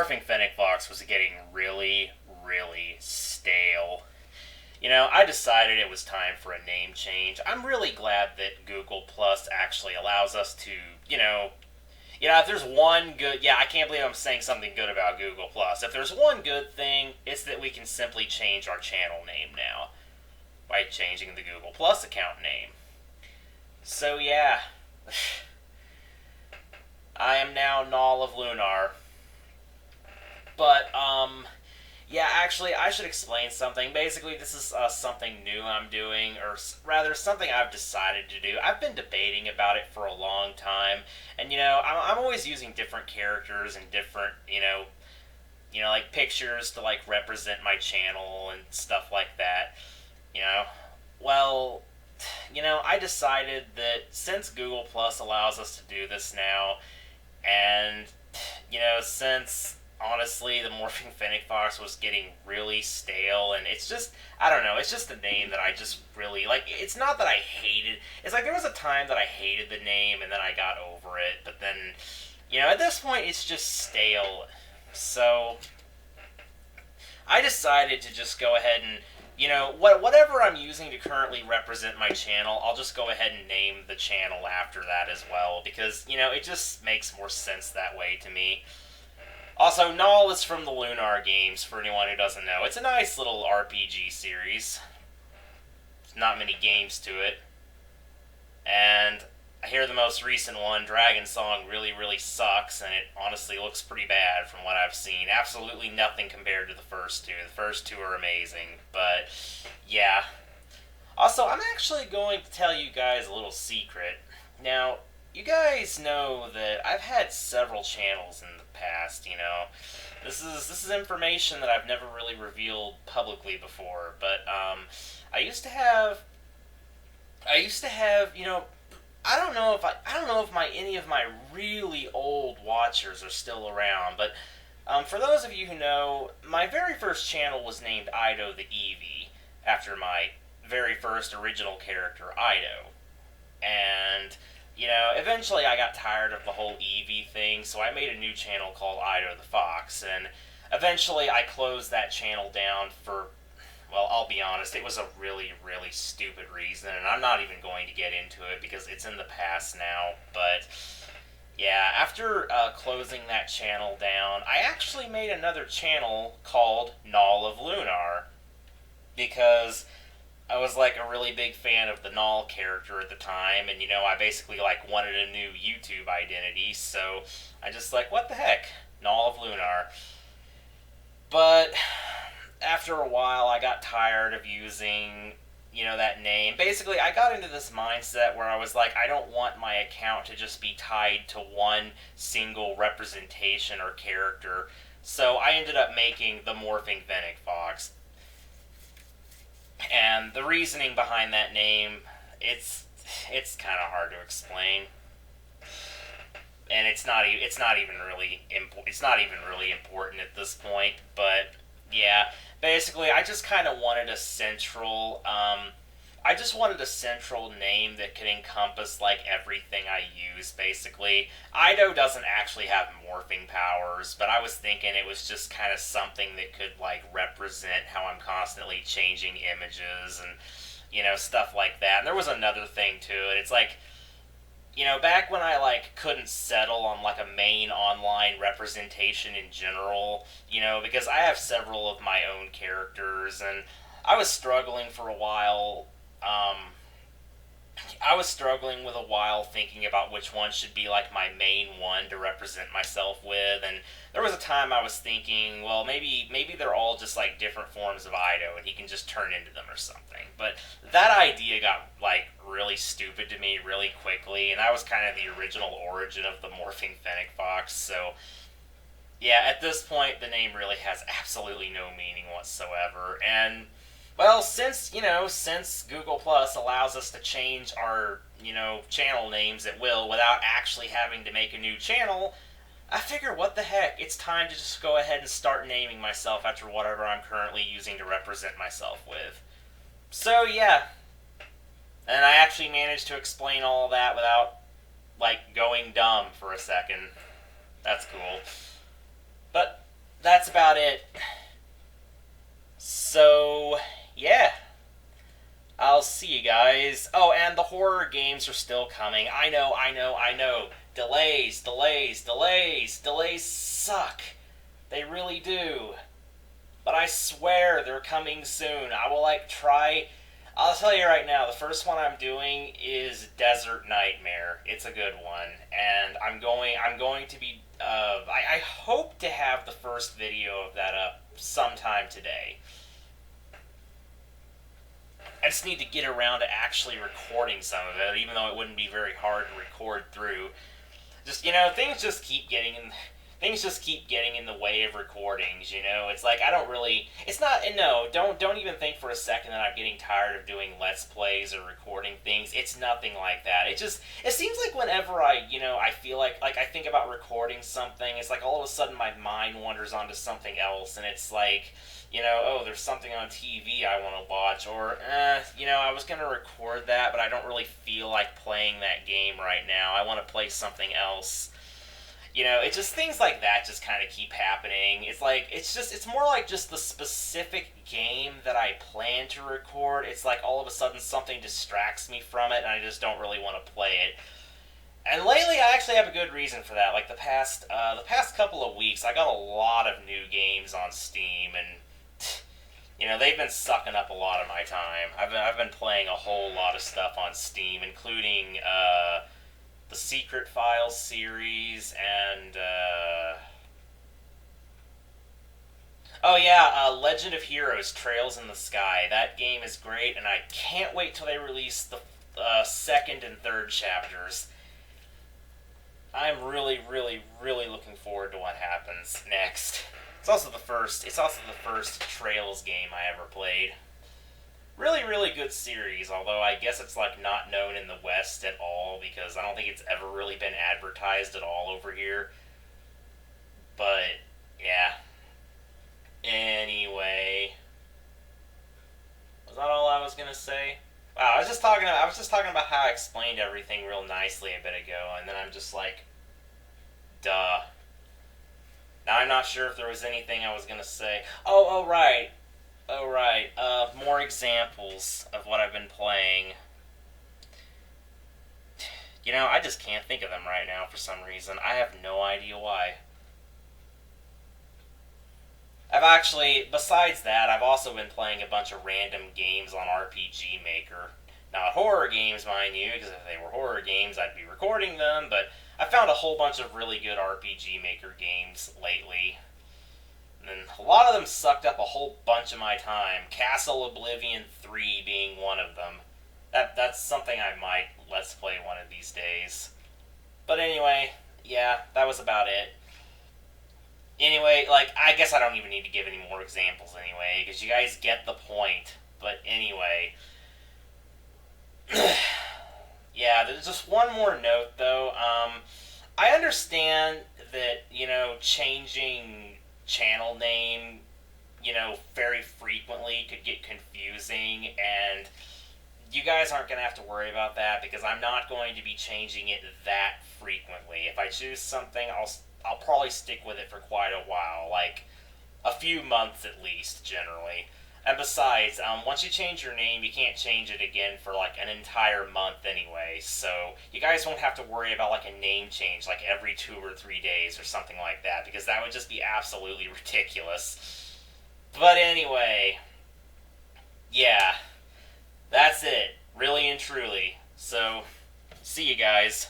Morphing Fennec Fox was getting really, really stale. I decided it was time for a name change. I'm really glad that Google Plus actually allows us to, you know, if there's one good, I can't believe I'm saying something good about Google Plus. If there's one good thing, it's that we can simply change our channel name now by changing the Google Plus account name. So yeah, I am now Null of Lunar. But actually, I should explain something. Basically, this is something new I'm doing, or rather, something I've decided to do. I've been debating about it for a long time, and I'm always using different characters and different, like pictures to like represent my channel and stuff like that. You know, well, I decided that since Google Plus allows us to do this now, and since honestly the Morphing Fennec Fox was getting really stale, and it's just, I don't know, it's just a name that I just really like. It's not that I hated, it's like there was a time that I hated the name and then I got over it, but then at this point it's just stale. So I decided to just go ahead and whatever I'm using to currently represent my channel, I'll just go ahead and name the channel after that as well, because, it just makes more sense that way to me. Also, Null is from the Lunar games, for anyone who doesn't know. It's a nice little RPG series. There's not many games to it. And I hear the most recent one, Dragon Song, really, really sucks, and it honestly looks pretty bad from what I've seen. Absolutely nothing compared to the first two. The first two are amazing, but yeah. Also, I'm actually going to tell you guys a little secret. Now, you guys know that I've had several channels in the past, This is information that I've never really revealed publicly before, but I used to have I don't know if any of my really old watchers are still around, but for those of you who know, my very first channel was named Ido the Eevee, after my very first original character, Ido. And, eventually I got tired of the whole Eevee thing, so I made a new channel called Ido the Fox, and eventually I closed that channel down for, well, I'll be honest, it was a really, really stupid reason, and I'm not even going to get into it because it's in the past now, but yeah, after closing that channel down, I actually made another channel called Null of Lunar, because I was like a really big fan of the Null character at the time, and I basically like wanted a new YouTube identity, so I just like, what the heck, Null of Lunar. But after a while, I got tired of using, that name. Basically, I got into this mindset where I was like, I don't want my account to just be tied to one single representation or character, so I ended up making the Morphing Fennec Fox. And the reasoning behind that name, it's kind of hard to explain, and it's not even really important at this point. But yeah, basically, I just kind of wanted a central. I just wanted a central name that could encompass like everything I use. Basically, Ido doesn't actually have morphing powers, but I was thinking it was just kind of something that could like represent how I'm constantly changing images and stuff like that. And there was another thing to it. It's like, back when I like couldn't settle on like a main online representation in general, because I have several of my own characters, and I was struggling for a while. I was struggling with a while thinking about which one should be like my main one to represent myself with, and there was a time I was thinking, well, maybe they're all just like different forms of Ido, and he can just turn into them or something. But that idea got like really stupid to me really quickly, and that was kind of the original origin of the Morphing Fennec Fox. So yeah, at this point, the name really has absolutely no meaning whatsoever, and well, since Google Plus allows us to change our, channel names at will without actually having to make a new channel, I figure what the heck, it's time to just go ahead and start naming myself after whatever I'm currently using to represent myself with. So yeah, and I actually managed to explain all of that without, like, going dumb for a second. That's cool. But that's about it. So, yeah. I'll see you guys. Oh, and the horror games are still coming. I know, I know, I know. Delays, delays, delays. Delays suck. They really do. But I swear they're coming soon. I will, try. I'll tell you right now, the first one I'm doing is Desert Nightmare. It's a good one. And I'm going to be, I hope to have the first video of that up sometime today. I just need to get around to actually recording some of it, even though it wouldn't be very hard to record through. Just, things just keep getting in the way of recordings, It's like I don't really it's not no, don't even think for a second that I'm getting tired of doing let's plays or recording things. It's nothing like that. It seems like whenever I feel like I think about recording something, it's like all of a sudden my mind wanders onto something else and it's like oh, there's something on TV I want to watch, or, I was going to record that, but I don't really feel like playing that game right now. I want to play something else. It's just things like that just kind of keep happening. It's more like just the specific game that I plan to record. It's like all of a sudden something distracts me from it, and I just don't really want to play it. And lately, I actually have a good reason for that. Like the past couple of weeks, I got a lot of new games on Steam, and they've been sucking up a lot of my time. I've been playing a whole lot of stuff on Steam, including the Secret Files series and Legend of Heroes: Trails in the Sky. That game is great, and I can't wait till they release the second and third chapters. I'm really, really, really looking forward to what happens next. It's also the first Trails game I ever played. Really, really good series, although I guess it's not known in the West at all because I don't think it's ever really been advertised at all over here. But yeah. Anyway, was that all I was gonna say? Wow, I was just talking about how I explained everything real nicely a bit ago, and then I'm just like, duh. Now I'm not sure if there was anything I was gonna say. Oh right. More examples of what I've been playing. I just can't think of them right now for some reason. I have no idea why. Besides that, I've also been playing a bunch of random games on RPG Maker. Not horror games, mind you, because if they were horror games, I'd be recording them, but I found a whole bunch of really good RPG Maker games lately. And a lot of them sucked up a whole bunch of my time. Castle Oblivion 3 being one of them. That's something I might let's play one of these days. But anyway, yeah, that was about it. Anyway, I guess I don't even need to give any more examples anyway, because you guys get the point. But anyway. Yeah, there's just one more note, though. I understand that, changing channel name, very frequently could get confusing, and you guys aren't going to have to worry about that, because I'm not going to be changing it that frequently. If I choose something, I'll probably stick with it for quite a while, like a few months at least, generally. And besides, once you change your name, you can't change it again for an entire month anyway, so you guys won't have to worry about a name change every 2 or 3 days or something like that, because that would just be absolutely ridiculous. But anyway, yeah, that's it, really and truly. So, see you guys.